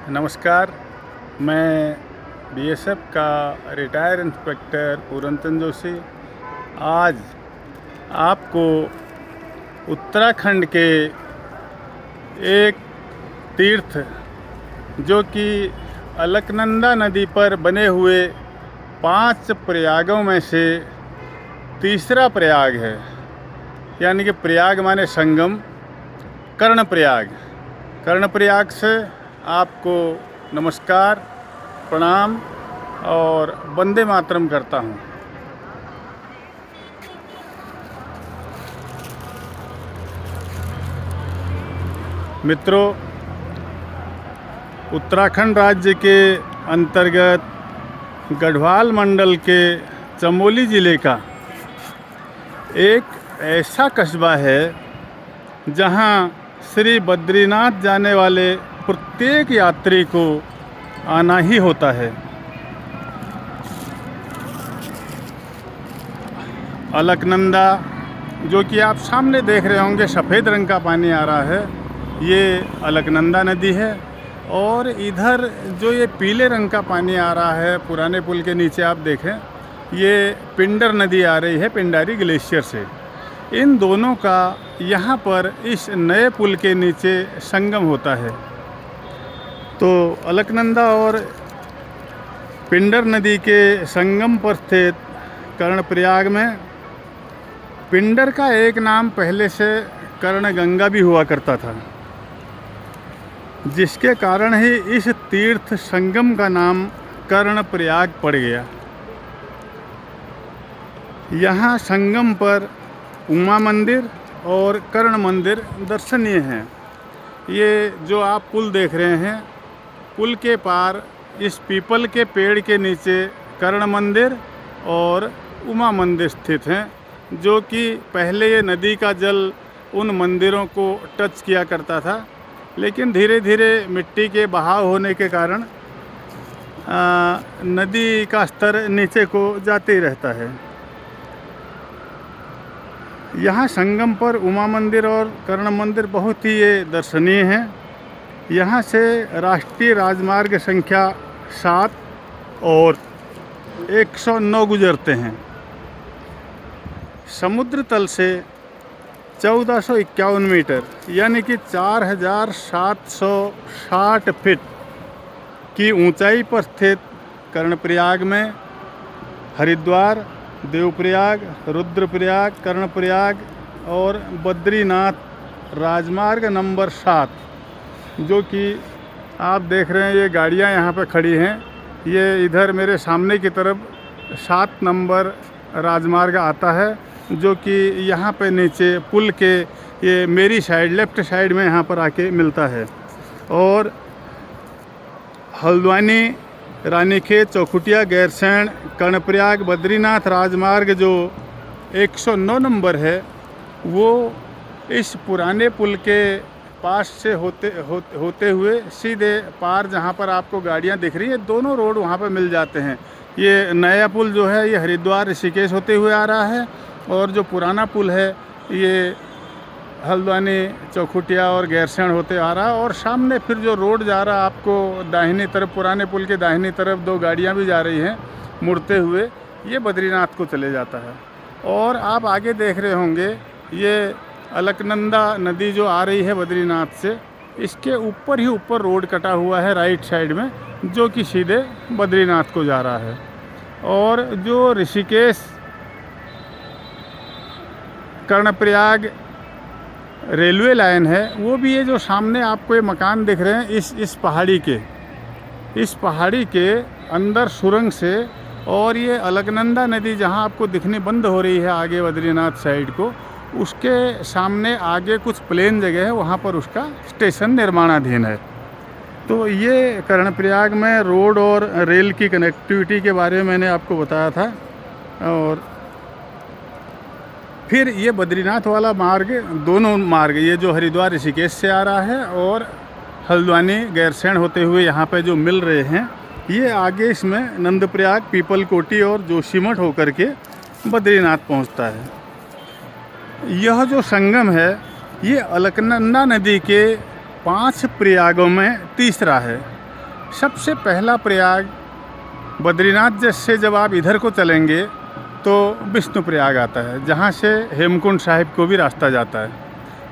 नमस्कार। मैं बीएसएफ का रिटायर इंस्पेक्टर पूरनचंद जोशी आज आपको उत्तराखंड के एक तीर्थ जो कि अलकनंदा नदी पर बने हुए 5 प्रयागों में से तीसरा प्रयाग है, यानी कि प्रयाग माने संगम, कर्णप्रयाग। कर्णप्रयाग से आपको नमस्कार, प्रणाम और वंदे मातरम करता हूँ। मित्रों, उत्तराखंड राज्य के अंतर्गत गढ़वाल मंडल के चमोली ज़िले का एक ऐसा कस्बा है जहाँ श्री बद्रीनाथ जाने वाले प्रत्येक यात्री को आना ही होता है। अलकनंदा, जो कि आप सामने देख रहे होंगे, सफ़ेद रंग का पानी आ रहा है, ये अलकनंदा नदी है। और इधर जो ये पीले रंग का पानी आ रहा है पुराने पुल के नीचे, आप देखें, ये पिंडर नदी आ रही है पिंडारी ग्लेशियर से। इन दोनों का यहाँ पर इस नए पुल के नीचे संगम होता है। तो अलकनंदा और पिंडर नदी के संगम पर स्थित कर्णप्रयाग में पिंडर का एक नाम पहले से कर्णगंगा भी हुआ करता था, जिसके कारण ही इस तीर्थ संगम का नाम कर्णप्रयाग पड़ गया। यहाँ संगम पर उमा मंदिर और कर्ण मंदिर दर्शनीय हैं। ये जो आप पुल देख रहे हैं, पुल के पार इस पीपल के पेड़ के नीचे कर्ण मंदिर और उमा मंदिर स्थित हैं, जो कि पहले ये नदी का जल उन मंदिरों को टच किया करता था, लेकिन धीरे धीरे मिट्टी के बहाव होने के कारण नदी का स्तर नीचे को जाते ही रहता है। यहाँ संगम पर उमा मंदिर और कर्ण मंदिर बहुत ही ये दर्शनीय हैं। यहाँ से राष्ट्रीय राजमार्ग संख्या 7 और 109 गुजरते हैं। समुद्र तल से 1451 मीटर यानी कि 4760 फीट की ऊंचाई पर स्थित कर्णप्रयाग में हरिद्वार, देवप्रयाग, रुद्रप्रयाग, कर्णप्रयाग और बद्रीनाथ राजमार्ग नंबर 7, जो कि आप देख रहे हैं, ये गाड़ियां यहाँ पे खड़ी हैं। ये इधर मेरे सामने की तरफ 7 नंबर राजमार्ग आता है, जो कि यहाँ पे नीचे पुल के ये मेरी साइड, लेफ़्ट साइड में यहाँ पर आके मिलता है। और हल्द्वानी, रानीखेत, चौखुटिया, गैरसैंण, कर्णप्रयाग, बद्रीनाथ राजमार्ग जो 109 नंबर है, वो इस पुराने पुल के पास से होते हुए सीधे पार, जहाँ पर आपको गाड़ियाँ दिख रही हैं, दोनों रोड वहाँ पर मिल जाते हैं। ये नया पुल जो है ये हरिद्वार, ऋषिकेश होते हुए आ रहा है, और जो पुराना पुल है ये हल्द्वानी, चौखुटिया और गैरसैंण होते आ रहा है। और सामने फिर जो रोड जा रहा है आपको दाहिनी तरफ, पुराने पुल के दाहिनी तरफ 2 गाड़ियाँ भी जा रही हैं मुड़ते हुए, ये बद्रीनाथ को चले जाता है। और आप आगे देख रहे होंगे, ये अलकनंदा नदी जो आ रही है बद्रीनाथ से, इसके ऊपर ही ऊपर रोड कटा हुआ है राइट साइड में, जो कि सीधे बद्रीनाथ को जा रहा है। और जो ऋषिकेश कर्णप्रयाग रेलवे लाइन है, वो भी ये जो सामने आपको ये मकान दिख रहे हैं, इस पहाड़ी के अंदर सुरंग से, और ये अलकनंदा नदी जहाँ आपको दिखनी बंद हो रही है आगे बद्रीनाथ साइड को, उसके सामने आगे कुछ प्लेन जगह है, वहाँ पर उसका स्टेशन निर्माणाधीन है। तो ये कर्णप्रयाग में रोड और रेल की कनेक्टिविटी के बारे में मैंने आपको बताया था। और फिर ये बद्रीनाथ वाला मार्ग, दोनों मार्ग, ये जो हरिद्वार ऋषिकेश से आ रहा है और हल्द्वानी गैरसैंण होते हुए यहाँ पे जो मिल रहे हैं, ये आगे इसमें नंदप्रयाग, पीपलकोटी और जोशीमठ होकर के बद्रीनाथ पहुँचता है। यह जो संगम है ये अलकनंदा नदी के 5 प्रयागों में तीसरा है। सबसे पहला प्रयाग बद्रीनाथ से जब आप इधर को चलेंगे तो विष्णु प्रयाग आता है, जहाँ से हेमकुंड साहिब को भी रास्ता जाता है।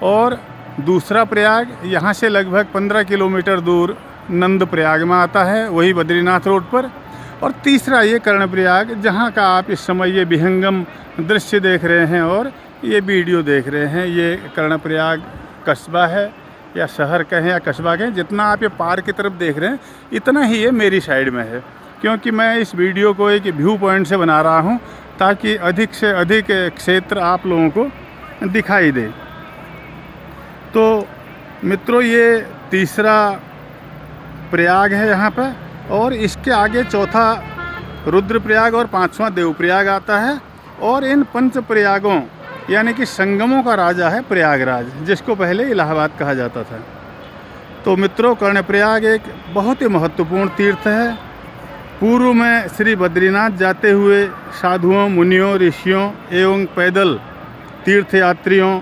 और दूसरा प्रयाग यहाँ से लगभग 15 किलोमीटर दूर नंद प्रयाग में आता है, वही बद्रीनाथ रोड पर। और तीसरा ये कर्णप्रयाग, जहाँ का आप इस समय ये विहंगम दृश्य देख रहे हैं और ये वीडियो देख रहे हैं, ये कर्णप्रयाग कस्बा है या शहर कहें या कस्बा कहें। जितना आप ये पार की तरफ देख रहे हैं इतना ही ये मेरी साइड में है, क्योंकि मैं इस वीडियो को एक व्यू पॉइंट से बना रहा हूँ ताकि अधिक से अधिक क्षेत्र आप लोगों को दिखाई दे। तो मित्रों, ये तीसरा प्रयाग है यहाँ पर, और इसके आगे चौथा रुद्रप्रयाग और पांचवा देवप्रयाग आता है। और इन पंच प्रयागों यानी कि संगमों का राजा है प्रयागराज, जिसको पहले इलाहाबाद कहा जाता था। तो मित्रों, कर्णप्रयाग एक बहुत ही महत्वपूर्ण तीर्थ है। पूर्व में श्री बद्रीनाथ जाते हुए साधुओं, मुनियों, ऋषियों एवं पैदल तीर्थयात्रियों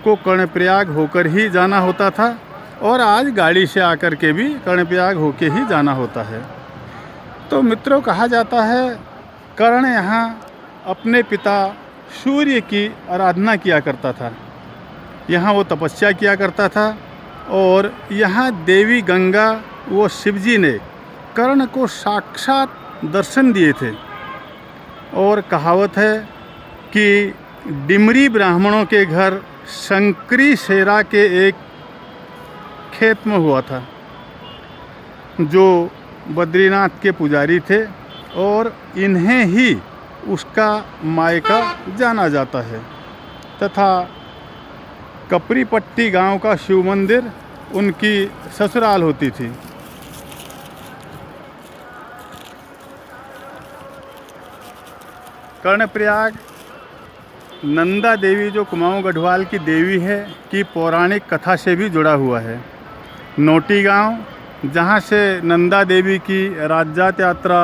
को कर्णप्रयाग होकर ही जाना होता था, और आज गाड़ी से आकर के भी कर्णप्रयाग होके ही जाना होता है। तो मित्रों, कहा जाता है कर्ण यहाँ अपने पिता सूर्य की आराधना किया करता था, यहाँ वो तपस्या किया करता था। और यहाँ देवी गंगा व शिवजी ने कर्ण को साक्षात दर्शन दिए थे। और कहावत है कि डिमरी ब्राह्मणों के घर शंकरी शेरा के एक खेत में हुआ था, जो बद्रीनाथ के पुजारी थे, और इन्हें ही उसका मायका जाना जाता है। तथा कपरीपट्टी गांव का शिव मंदिर उनकी ससुराल होती थी। कर्णप्रयाग नंदा देवी, जो कुमाऊं गढ़वाल की देवी है, की पौराणिक कथा से भी जुड़ा हुआ है। नोटी गांव, जहां से नंदा देवी की राज्यात यात्रा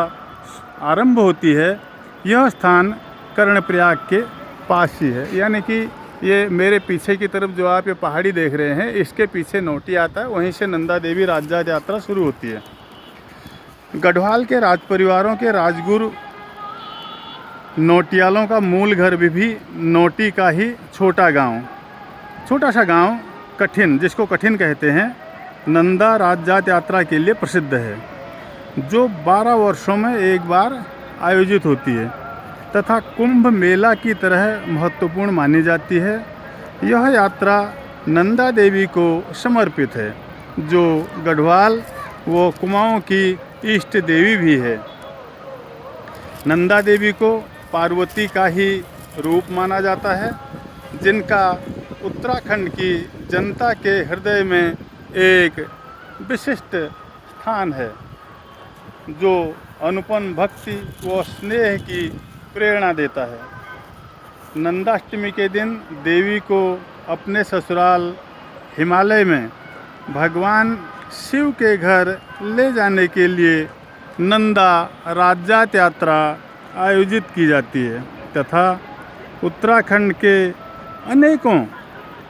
आरंभ होती है, यह स्थान कर्णप्रयाग के पास ही है। यानी कि ये मेरे पीछे की तरफ जो आप ये पहाड़ी देख रहे हैं, इसके पीछे नोटी आता है, वहीं से नंदा देवी राज्यात यात्रा शुरू होती है। गढ़वाल के राज परिवारों के राजगुरु नोटियालों का मूल घर भी नोटी का ही छोटा सा गांव कठिन, जिसको कठिन कहते हैं, नंदा राज्यात यात्रा के लिए प्रसिद्ध है, जो 12 वर्षों में एक बार आयोजित होती है तथा कुंभ मेला की तरह महत्वपूर्ण मानी जाती है। यह यात्रा नंदा देवी को समर्पित है, जो गढ़वाल व कुमाऊं की इष्ट देवी भी है। नंदा देवी को पार्वती का ही रूप माना जाता है, जिनका उत्तराखंड की जनता के हृदय में एक विशिष्ट स्थान है, जो अनुपम भक्ति व स्नेह की प्रेरणा देता है। नंदाष्टमी के दिन देवी को अपने ससुराल हिमालय में भगवान शिव के घर ले जाने के लिए नंदा राज्यात यात्रा आयोजित की जाती है। तथा उत्तराखंड के अनेकों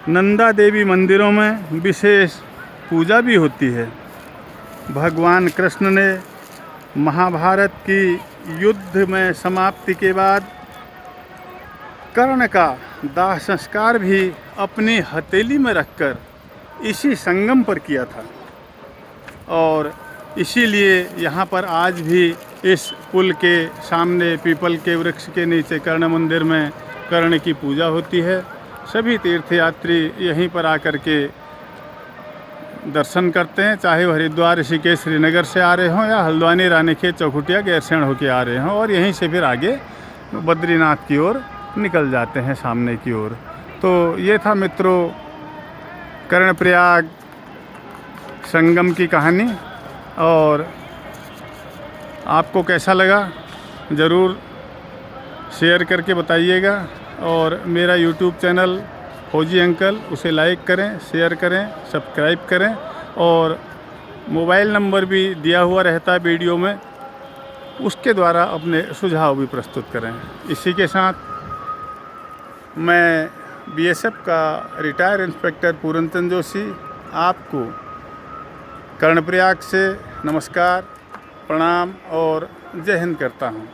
नंदा देवी मंदिरों में विशेष पूजा भी होती है। भगवान कृष्ण ने महाभारत की युद्ध में समाप्ति के बाद कर्ण का दाह संस्कार भी अपनी हथेली में रखकर इसी संगम पर किया था, और इसीलिए यहाँ पर आज भी इस पुल के सामने पीपल के वृक्ष के नीचे कर्ण मंदिर में कर्ण की पूजा होती है। सभी तीर्थयात्री यहीं पर आकर के दर्शन करते हैं, चाहे वो हरिद्वार, ऋषिकेश, श्रीनगर से आ रहे हों या हल्द्वानी, रानीखेत, चौखुटिया, गैरसैंण होके आ रहे हों, और यहीं से फिर आगे बद्रीनाथ की ओर निकल जाते हैं सामने की ओर। तो ये था मित्रों कर्णप्रयाग संगम की कहानी, और आपको कैसा लगा ज़रूर शेयर करके बताइएगा। और मेरा यूट्यूब चैनल फौजी अंकल, उसे लाइक करें, शेयर करें, सब्सक्राइब करें, और मोबाइल नंबर भी दिया हुआ रहता है वीडियो में, उसके द्वारा अपने सुझाव भी प्रस्तुत करें। इसी के साथ मैं बीएसएफ का रिटायर इंस्पेक्टर पूरनचंद जोशी आपको कर्णप्रयाग से नमस्कार, प्रणाम और जय हिंद करता हूँ।